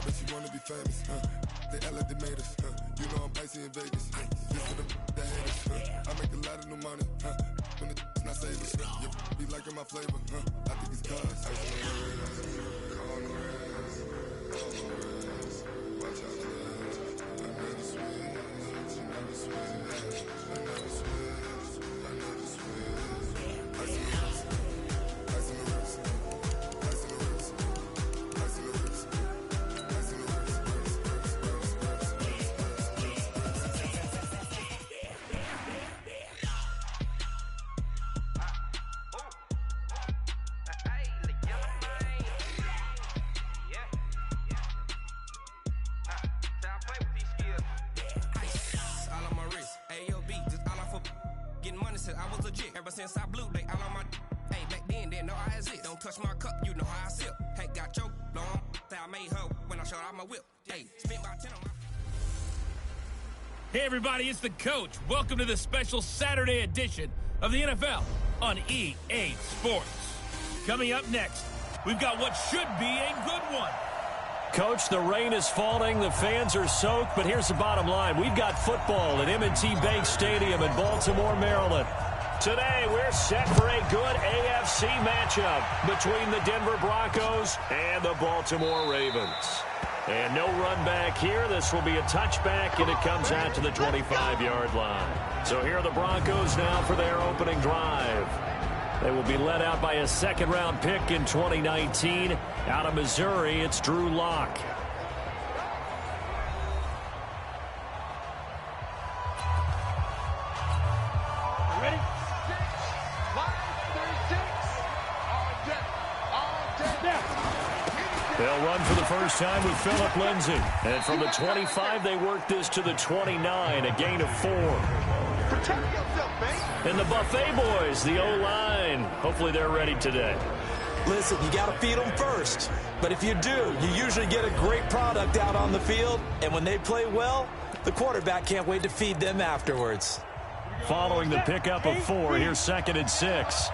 Bet you wanna be famous, they act like they made us, you know I'm icy in Vegas, this for them that hate us, I make a lot of new money, when it's not savers, you be liking my flavor, I think it's cause ice on the red, call on the reds, watch out the reds, I never switch, I never switch, I never switch, I never switch, ice on the wrist, ice on the wrist, ice on the wrist, ice on the wrist, ice on the wrist, I was legit. Ever since I blew, they all on my. Hey, back then, didn't know I exist. Don't touch my cup, you know how I sip. Hey, got your long. Say I made her when I showed out my whip. Hey, spent my 10 on my. Hey, everybody, it's the coach. Welcome to the special Saturday edition of the NFL on EA Sports. Coming up next, we've got what should be a good one. Coach, the rain is falling, the fans are soaked, but here's the bottom line. We've got football at M&T Bank Stadium in Baltimore, Maryland. Today, we're set for a good AFC matchup between the Denver Broncos and the Baltimore Ravens. And no run back here. This will be a touchback, and it comes out to the 25-yard line. So here are the Broncos now for their opening drive. They will be led out by a second-round pick in 2019. Out of Missouri, it's Drew Lock. Ready? 5-36. They'll run for the first time with Phillip Lindsay. And from the 25, they work this to the 29, a gain of 4. Protect yourself, man. And the Buffet boys, the O-line. Hopefully they're ready today. Listen, you got to feed them first. But if you do, you usually get a great product out on the field. And when they play well, the quarterback can't wait to feed them afterwards. Following the pickup of 4, here's 2nd and 6.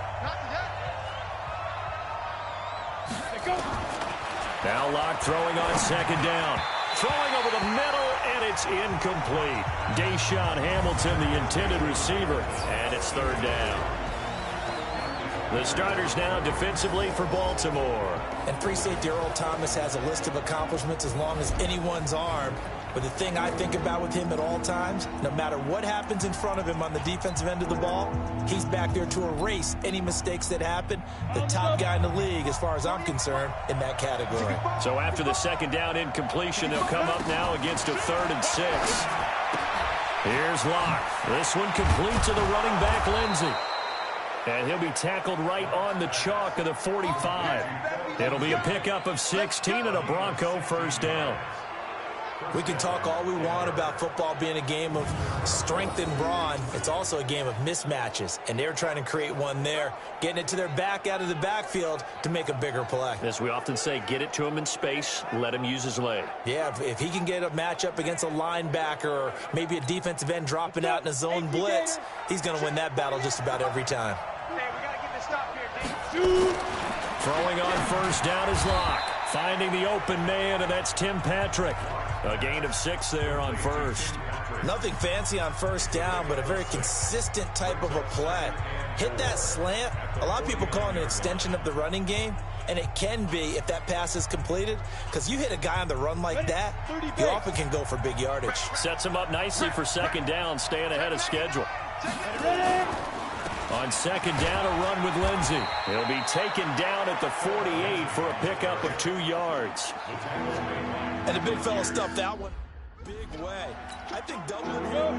Now Locke throwing on 2nd down. Throwing over the middle, and it's incomplete. Deshaun Hamilton, the intended receiver, and it's 3rd down. The starters now defensively for Baltimore. And free safety Earl Thomas has a list of accomplishments as long as anyone's arm. But the thing I think about with him at all times, no matter what happens in front of him on the defensive end of the ball, he's back there to erase any mistakes that happen. The top guy in the league, as far as I'm concerned, in that category. So after the 2nd down incompletion, they'll come up now against a 3rd and 6. Here's Locke. This one complete to the running back, Lindsay. And he'll be tackled right on the chalk of the 45. It'll be a pickup of 16 and a Bronco first down. We can talk all we want about football being a game of strength and brawn. It's also a game of mismatches, and they're trying to create one there, getting it to their back out of the backfield to make a bigger play. As we often say, get it to him in space, let him use his leg. Yeah, if he can get a matchup against a linebacker or maybe a defensive end dropping out in a zone blitz, he's going to win that battle just about every time. Hey, we got to get this stop here, Throwing on first down is Locke. Finding the open man, and that's Tim Patrick. A gain of 6 there on first. Nothing fancy on first down, but a very consistent type of a play. Hit that slant. A lot of people call it an extension of the running game, and it can be if that pass is completed, because you hit a guy on the run like that, you often can go for big yardage. Sets him up nicely for 2nd down, staying ahead of schedule. On 2nd down, a run with Lindsay. He'll be taken down at the 48 for a pickup of 2 yards. And the big fella stuffed that one big way. I think doubling him. Go,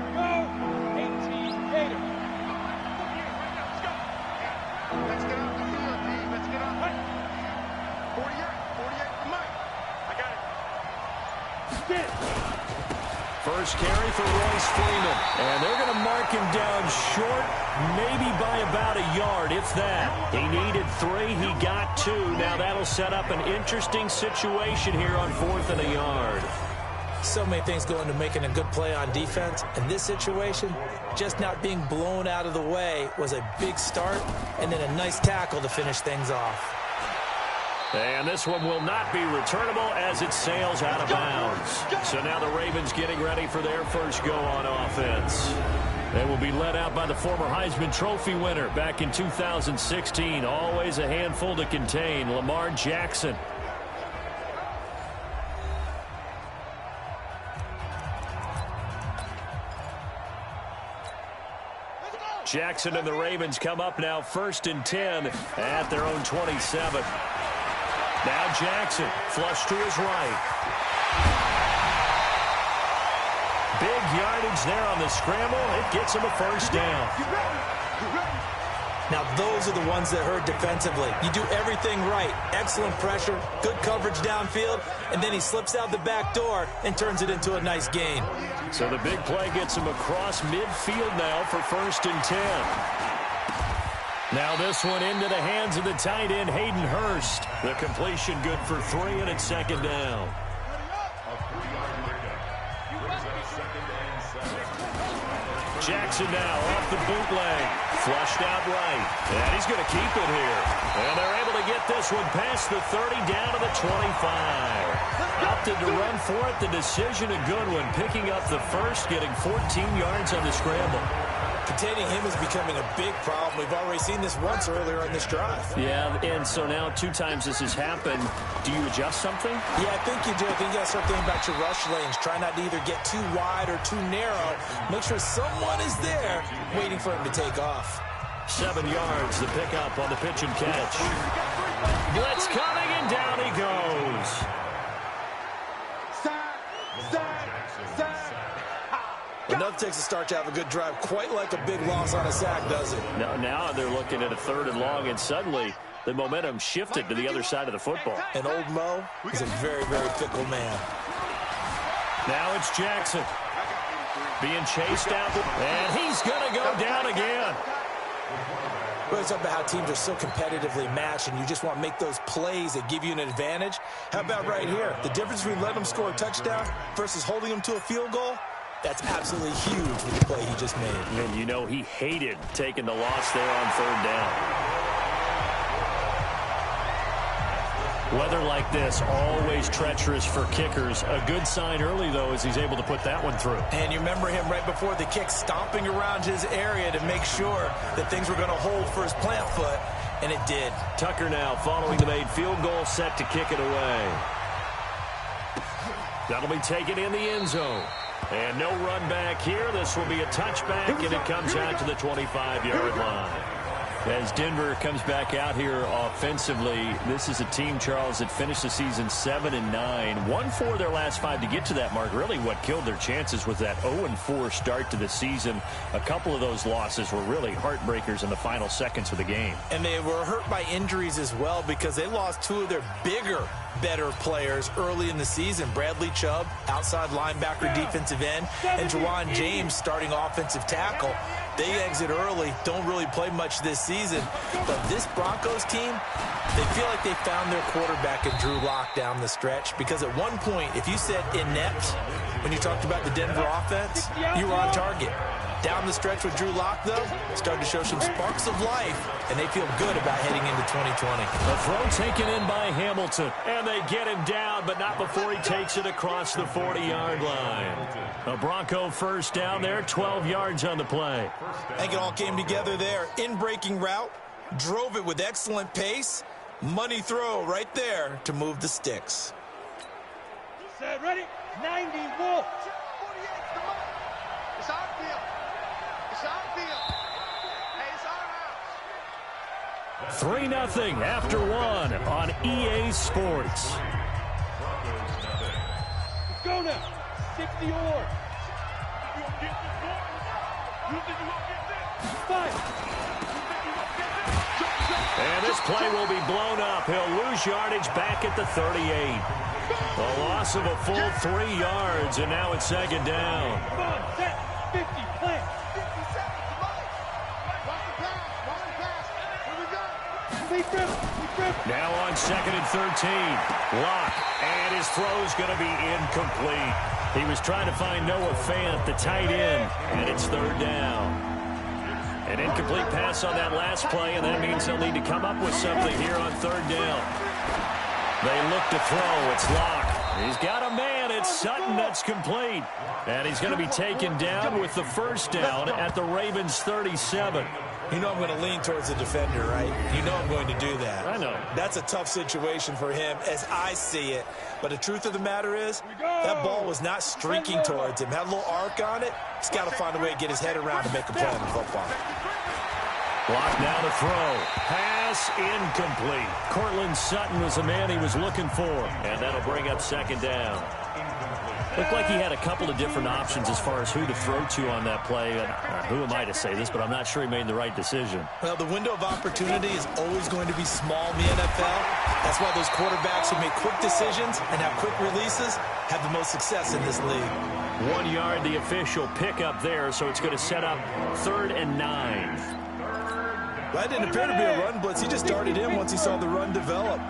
18 Gator. Let's get off the field, team. Let's get off. 48 for Mike. I got it. Get it. First carry for Royce Freeman. And they're going to mark him down short, maybe by about a yard, if that. He needed 3, he got 2. Now that'll set up an interesting situation here on 4th and a yard. So many things go into making a good play on defense. In this situation, just not being blown out of the way was a big start, and then a nice tackle to finish things off. And this one will not be returnable as it sails out of bounds. So now the Ravens getting ready for their first go on offense. They will be led out by the former Heisman Trophy winner back in 2016. Always a handful to contain, Lamar Jackson. Jackson and the Ravens come up now 1st and 10 at their own 27. Now Jackson, flush to his right. Big yardage there on the scramble. It gets him a first down. Now, those are the ones that hurt defensively. You do everything right. Excellent pressure, good coverage downfield, and then he slips out the back door and turns it into a nice gain. So the big play gets him across midfield now for 1st and 10. Now this one into the hands of the tight end, Hayden Hurst. The completion good for 3, and it's 2nd down. Jackson now off the bootleg. Flushed out right. And he's going to keep it here. And they're able to get this one past the 30 down to the 25. Opted to run for it. The decision a good one. Picking up the first, getting 14 yards on the scramble. Containing him is becoming a big problem. We've already seen this once earlier in this drive. Yeah, and so now 2 times this has happened. Do you adjust something? Yeah, I think you do. I think you got to start thinking about your rush lanes. Try not to either get too wide or too narrow. Make sure someone is there waiting for him to take off. 7 yards, the pickup on the pitch and catch. Blitz coming, and down he goes. Enough takes a start to have a good drive, quite like a big loss on a sack, does it? Now they're looking at a 3rd and long, and suddenly the momentum shifted to the other side of the football. And old Mo is a very, very fickle man. Now it's Jackson being chased out, and he's going to go down again. We always talk about how teams are so competitively matched, and you just want to make those plays that give you an advantage. How about right here? The difference between letting them score a touchdown versus holding them to a field goal? That's absolutely huge with the play he just made. And you know he hated taking the loss there on 3rd down. Weather like this, always treacherous for kickers. A good sign early, though, as he's able to put that one through. And you remember him right before the kick stomping around his area to make sure that things were going to hold for his plant foot, and it did. Tucker now following the made field goal, set to kick it away. That'll be taken in the end zone. And no run back here. This will be a touchback, and it comes out to the 25-yard line. As Denver comes back out here offensively, this is a team, Charles, that finished the season 7-9. Won 4 of their last 5 to get to that mark. Really what killed their chances was that 0-4 start to the season. A couple of those losses were really heartbreakers in the final seconds of the game. And they were hurt by injuries as well because they lost 2 of their bigger, better players early in the season. Bradley Chubb, outside linebacker, defensive end, and Jawan James, starting offensive tackle. They exit early, don't really play much this season. But this Broncos team, they feel like they found their quarterback in Drew Lock down the stretch. Because at one point, if you said inept, when you talked about the Denver offense, you were on target. Down the stretch with Drew Lock, though, started to show some sparks of life, and they feel good about heading into 2020. A throw taken in by Hamilton, and they get him down, but not before he takes it across the 40-yard line. A Bronco first down there, 12 yards on the play. I think it all came together there. In-breaking route, drove it with excellent pace. Money throw right there to move the sticks. Set, ready, 90, wolf. 3-0 after 1 on EA Sports. Let's go now. 60 or. And this play will be blown up. He'll lose yardage back at the 38. A loss of a full 3 yards, and now it's 2nd down. 50, plant. Now on 2nd and 13. Lock, and his throw's going to be incomplete. He was trying to find Noah Fant, the tight end, and it's 3rd down. An incomplete pass on that last play, and that means they'll need to come up with something here on 3rd down. They look to throw. It's Locke. He's got a man. It's Sutton. That's complete. And he's going to be taken down with the first down at the Ravens' 37. You know I'm going to lean towards the defender, right? You know I'm going to do that. I know. That's a tough situation for him as I see it. But the truth of the matter is, that ball was not streaking towards him. Had a little arc on it. He's got to find a way to get his head around and make a play on the football. Block now to throw. Pass incomplete. Cortland Sutton was the man he was looking for. And that'll bring up second down. Looked like he had a couple of different options as far as who to throw to on that play. And who am I to say this, but I'm not sure he made the right decision. Well, the window of opportunity is always going to be small in the NFL. That's why those quarterbacks who make quick decisions and have quick releases have the most success in this league. 1 yard, the official pickup there, so it's going to set up 3rd and 9. That didn't appear to be a run blitz. He just darted in once he saw the run develop.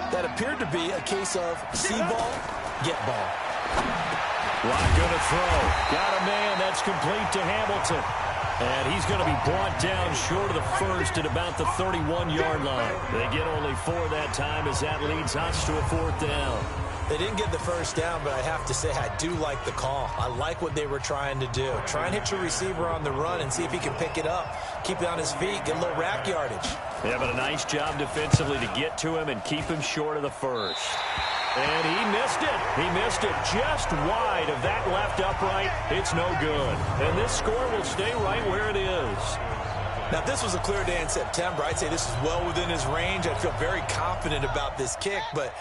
That appeared to be a case of see ball, get ball. Lock going to throw. Got a man. That's complete to Hamilton. And he's going to be brought down short of the first at about the 31-yard line. They get only 4 that time as that leads us to a 4th down. They didn't get the first down, but I have to say I do like the call. I like what they were trying to do. Try and hit your receiver on the run and see if he can pick it up. Keep it on his feet. Get a little rack yardage. Yeah, but a nice job defensively to get to him and keep him short of the first. And he missed it. He missed it just wide of that left upright. It's no good. And this score will stay right where it is. Now, if this was a clear day in September, I'd say this is well within his range. I feel very confident about this kick, but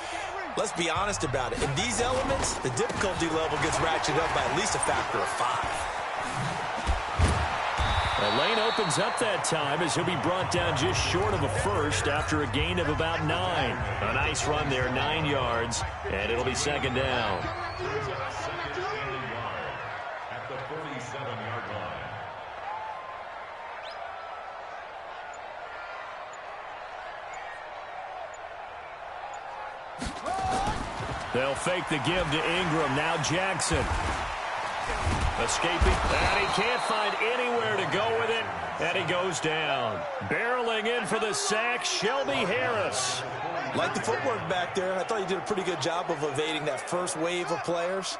let's be honest about it. In these elements, the difficulty level gets ratcheted up by at least a factor of 5. The lane opens up that time as he'll be brought down just short of a first after a gain of about 9. A nice run there, 9 yards, and it'll be second down. At the 47-yard line. They'll fake the give to Ingram. Now Jackson. Escaping, and he can't find anywhere to go with it, and he goes down. Barreling in for the sack, Shelby Harris. Like the footwork back there, I thought he did a pretty good job of evading that first wave of players.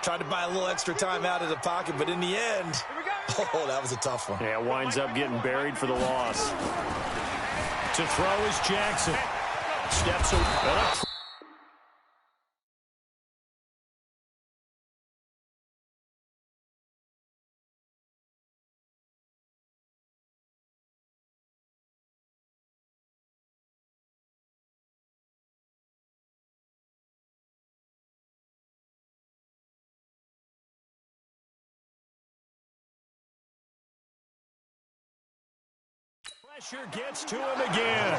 Tried to buy a little extra time out of the pocket, but in the end, oh, that was a tough one. Yeah, winds up getting buried for the loss. To throw is Jackson. Steps away. Pressure gets to him again.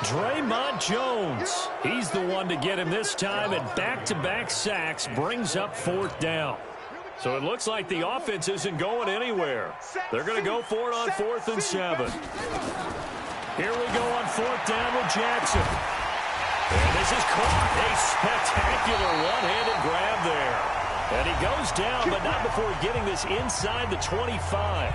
Draymond Jones. He's the one to get him this time, and back-to-back sacks brings up 4th down. So it looks like the offense isn't going anywhere. They're going to go for it on 4th and 7. Here we go on 4th down with Jackson. And this is caught. A spectacular one-handed grab there. And he goes down, but not before getting this inside the 25.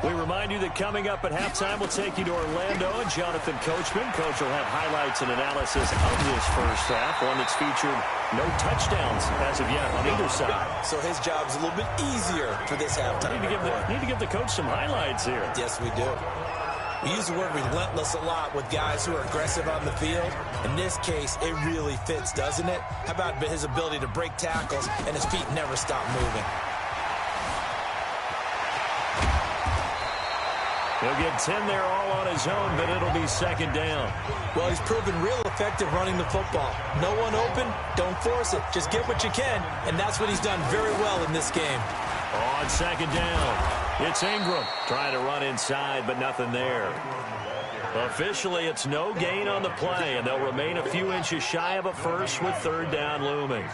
We remind you that coming up at halftime, we'll take you to Orlando and Jonathan Coachman. Coach will have highlights and analysis of this first half, one that's featured no touchdowns as of yet on either side. So his job's a little bit easier for this halftime. Need to give the coach some highlights here. Yes, we do. We use the word relentless a lot with guys who are aggressive on the field. In this case, it really fits, doesn't it? How about his ability to break tackles and his feet never stop moving? He'll get 10 there all on his own, but it'll be second down. Well, he's proven real effective running the football. No one open, don't force it. Just get what you can, and that's what he's done very well in this game. On second down, it's Ingram trying to run inside, but nothing there. Officially, it's no gain on the play, and they'll remain a few inches shy of a first with 3rd down looming.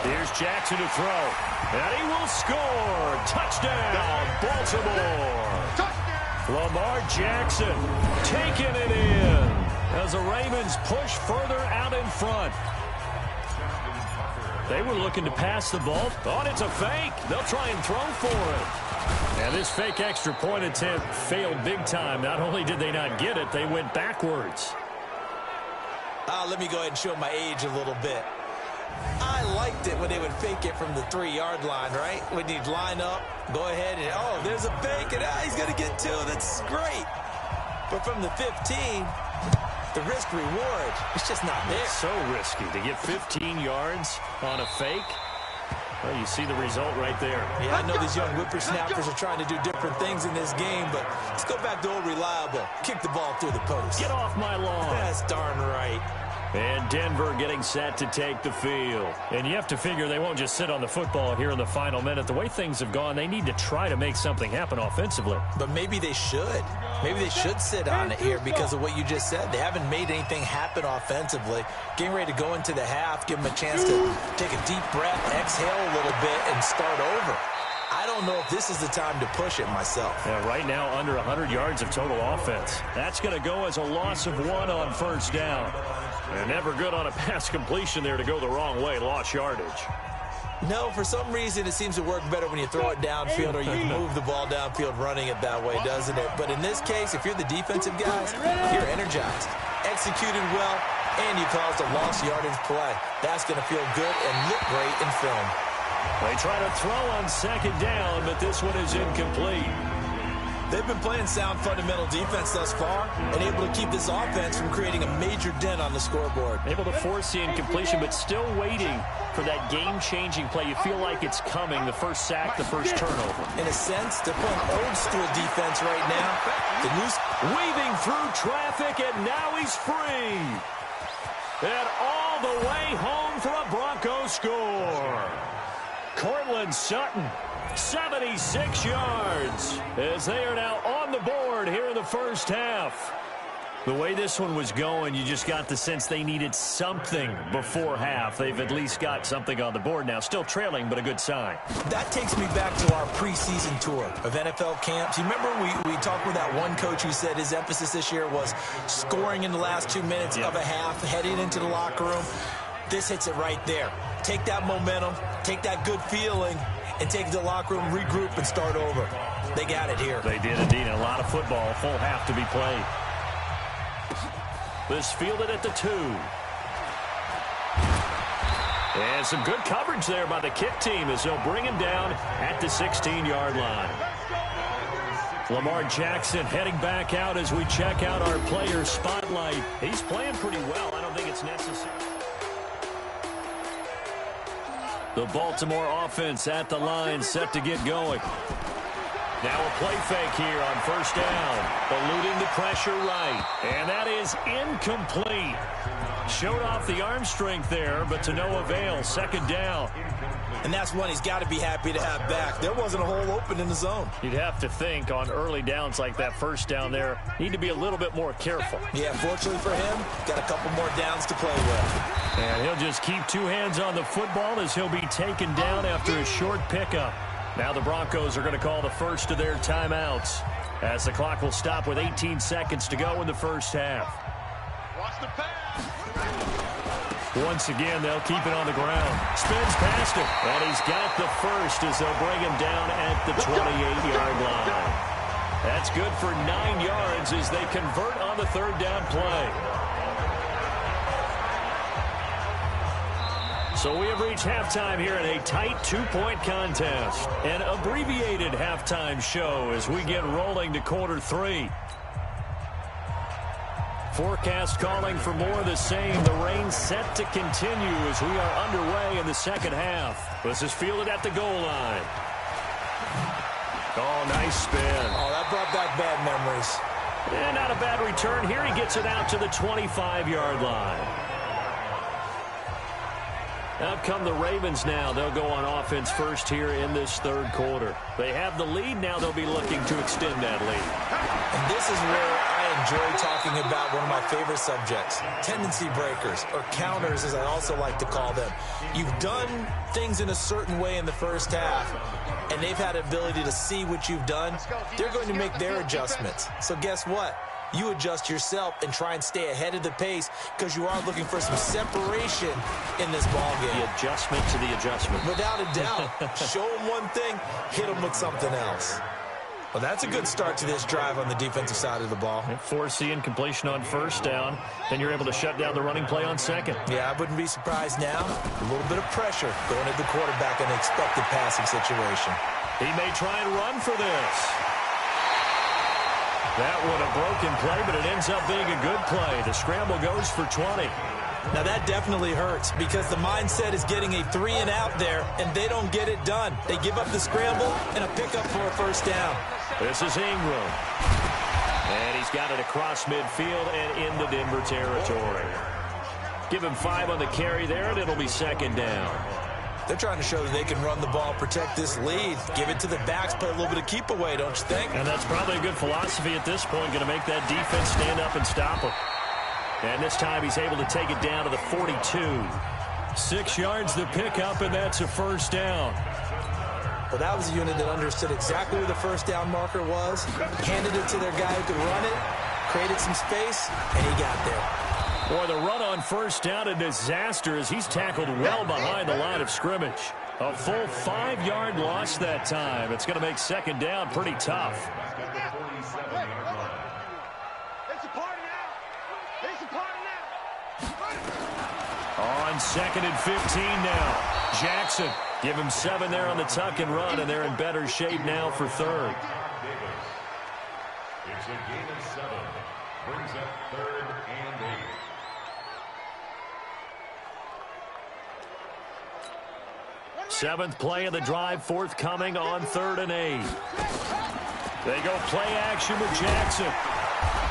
Here's Jackson to throw. And he will score. Touchdown, Baltimore. Lamar Jackson taking it in as the Ravens push further out in front. They were looking to pass the ball. Oh, it's a fake. They'll try and throw for it. And this fake extra point attempt failed big time. Not only did they not get it, they went backwards. Let me go ahead and show my age a little bit. I liked it when they would fake it from the 3-yard line, right? When you'd line up, go ahead and, oh, there's a fake, and he's going to get 2. That's great. But from the 15, the risk-reward, it's just not there. It's so risky to get 15 yards on a fake. Well, you see the result right there. Yeah, I know these young whippersnappers are trying to do different things in this game, but let's go back to old reliable. Kick the ball through the post. Get off my lawn. That's darn right. And Denver getting set to take the field. And you have to figure they won't just sit on the football here in the final minute. The way things have gone, they need to try to make something happen offensively. But maybe they should. Maybe they should sit on it here because of what you just said. They haven't made anything happen offensively. Getting ready to go into the half, give them a chance to take a deep breath, exhale a little bit, and start over. I don't know if this is the time to push it myself. Yeah, right now, under 100 yards of total offense. That's going to go as a loss of 1 on first down. They're never good on a pass completion there to go the wrong way. Lost yardage. No, for some reason, it seems to work better when you throw it downfield or you move the ball downfield running it that way, doesn't it? But in this case, if you're the defensive guys, you're energized, executed well, and you caused a lost yardage play. That's going to feel good and look great in film. They try to throw on second down, but this one is incomplete. They've been playing sound fundamental defense thus far and able to keep this offense from creating a major dent on the scoreboard. Able to force the incompletion, but still waiting for that game-changing play. You feel like it's coming, the first sack, the first turnover. In a sense, they're playing old-school defense right now. The news weaving through traffic, and now he's free. And all the way home for a Broncos score. Cortland Sutton, 76 yards, as they are now on the board here in the first half. The way this one was going, you just got the sense they needed something before half. They've at least got something on the board now. Still trailing, but a good sign. That takes me back to our preseason tour of NFL camps. You remember we talked with that one coach who said his emphasis this year was scoring in the last 2 minutes of a half, heading into the locker room. This hits it right there. Take that momentum, take that good feeling, and take it to the locker room, regroup, and start over. They got it here. They did indeed. A lot of football, full half to be played. This fielded at the 2. And some good coverage there by the kick team as they'll bring him down at the 16-yard line. Lamar Jackson heading back out as we check out our player spotlight. He's playing pretty well. I don't think it's necessary. The Baltimore offense at the line, set to get going. Now a play fake here on first down. Eluding the pressure right. And that is incomplete. Showed off the arm strength there, but to no avail. Second down. And that's one he's got to be happy to have back. There wasn't a hole open in the zone. You'd have to think on early downs like that first down there, need to be a little bit more careful. Yeah, fortunately for him, got a couple more downs to play with. And he'll just keep 2 hands on the football as he'll be taken down after a short pickup. Now the Broncos are going to call the first of their timeouts as the clock will stop with 18 seconds to go in the first half. Watch the pass. Once again, they'll keep it on the ground. Spins past him. And he's got the first as they'll bring him down at the 28-yard line. That's good for 9 yards as they convert on the third down play. So we have reached halftime here in a tight 2-point contest. An abbreviated halftime show as we get rolling to quarter 3. Forecast calling for more of the same. The rain set to continue as we are underway in the second half. This is fielded at the goal line. Oh, nice spin. Oh, that brought back bad memories. And not a bad return. Here he gets it out to the 25-yard line. Out come the Ravens now. They'll go on offense first here in this third quarter. They have the lead. Now they'll be looking to extend that lead. And this is where I enjoy talking about one of my favorite subjects, tendency breakers, or counters as I also like to call them. You've done things in a certain way in the first half, and they've had the ability to see what you've done. They're going to make their adjustments. So guess what? you adjust yourself and try and stay ahead of the pace because you are looking for some separation in this ball game. The adjustment to the adjustment. Without a doubt. Show them one thing, hit them with something else. Well, that's a good start to this drive on the defensive side of the ball. Force the incompletion on first down. Then you're able to shut down the running play on second. Yeah, I wouldn't be surprised now. A little bit of pressure going at the quarterback in an expected passing situation. He may try and run for this. That one a broken play, but it ends up being a good play. The scramble goes for 20. Now that definitely hurts because the mindset is getting a 3-and-out there, and they don't get it done. They give up the scramble and a pickup for a first down. This is Ingram. And he's got it across midfield and into Denver territory. Give him 5 on the carry there, and it'll be second down. They're trying to show that they can run the ball, protect this lead. Give it to the backs, play a little bit of keep away, don't you think? And that's probably a good philosophy at this point, going to make that defense stand up and stop him. And this time he's able to take it down to the 42. 6 yards the pickup, and that's a first down. Well, that was a unit that understood exactly where the first down marker was, handed it to their guy who could run it, created some space, and he got there. Boy, the run on first down, a disaster as he's tackled well behind the line of scrimmage. A full 5-yard loss that time. It's going to make second down pretty tough. On second and 15 now. Jackson, give him 7 there on the tuck and run, and they're in better shape now for third. It's a gain of 7. Brings up 3rd and 8. Seventh play of the drive forthcoming on 3rd and 8. They go play action with Jackson.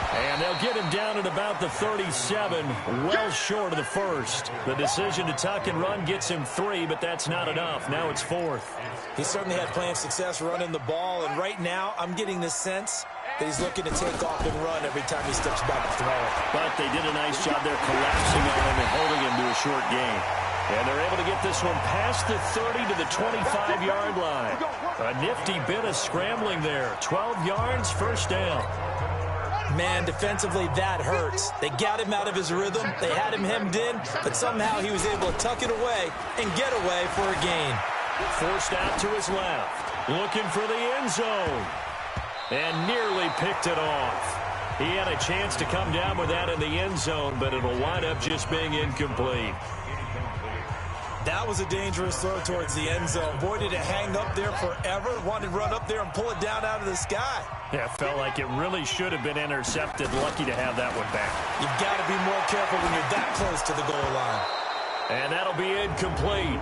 And they'll get him down at about the 37, well short of the first. The decision to tuck and run gets him 3, but that's not enough. Now it's 4th. He certainly had plenty of success running the ball, and right now I'm getting the sense that he's looking to take off and run every time he steps back to throw it. But they did a nice job there collapsing on him and holding him to a short gain. And they're able to get this one past the 30 to the 25-yard line. A nifty bit of scrambling there. 12 yards, first down. Man, defensively, that hurts. They got him out of his rhythm. They had him hemmed in, but somehow he was able to tuck it away and get away for a gain. Forced out to his left. Looking for the end zone. And nearly picked it off. He had a chance to come down with that in the end zone, but it'll wind up just being incomplete. That was a dangerous throw towards the end zone. Boy, did it hang up there forever. Wanted to run up there and pull it down out of the sky. Yeah, it felt like it really should have been intercepted. Lucky to have that one back. You've got to be more careful when you're that close to the goal line. And that'll be incomplete.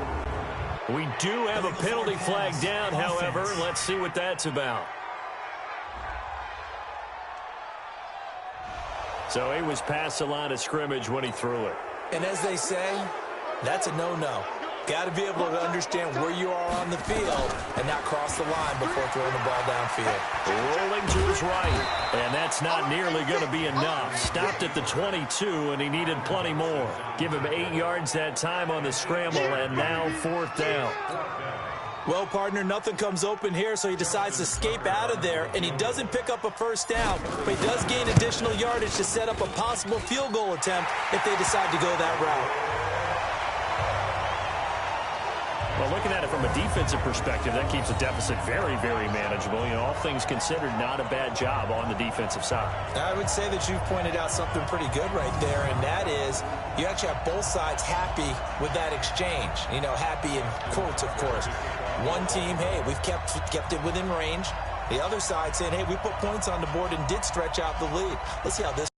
We do have a penalty flag down, however. Let's see what that's about. So he was past the line of scrimmage when he threw it. And as they say, that's a no-no. Got to be able to understand where you are on the field and not cross the line before throwing the ball downfield. Rolling to his right, and that's not nearly going to be enough. Stopped at the 22, and he needed plenty more. Give him 8 yards that time on the scramble, and now 4th down. Well, partner, nothing comes open here, so he decides to escape out of there, and he doesn't pick up a first down, but he does gain additional yardage to set up a possible field goal attempt if they decide to go that route. Well, looking at it from a defensive perspective, that keeps the deficit very, very manageable. You know, all things considered, not a bad job on the defensive side. I would say that you've pointed out something pretty good right there, and that is you actually have both sides happy with that exchange. You know, happy in quotes, of course. One team, hey, we've kept it within range. The other side saying, hey, we put points on the board and did stretch out the lead. Let's see how this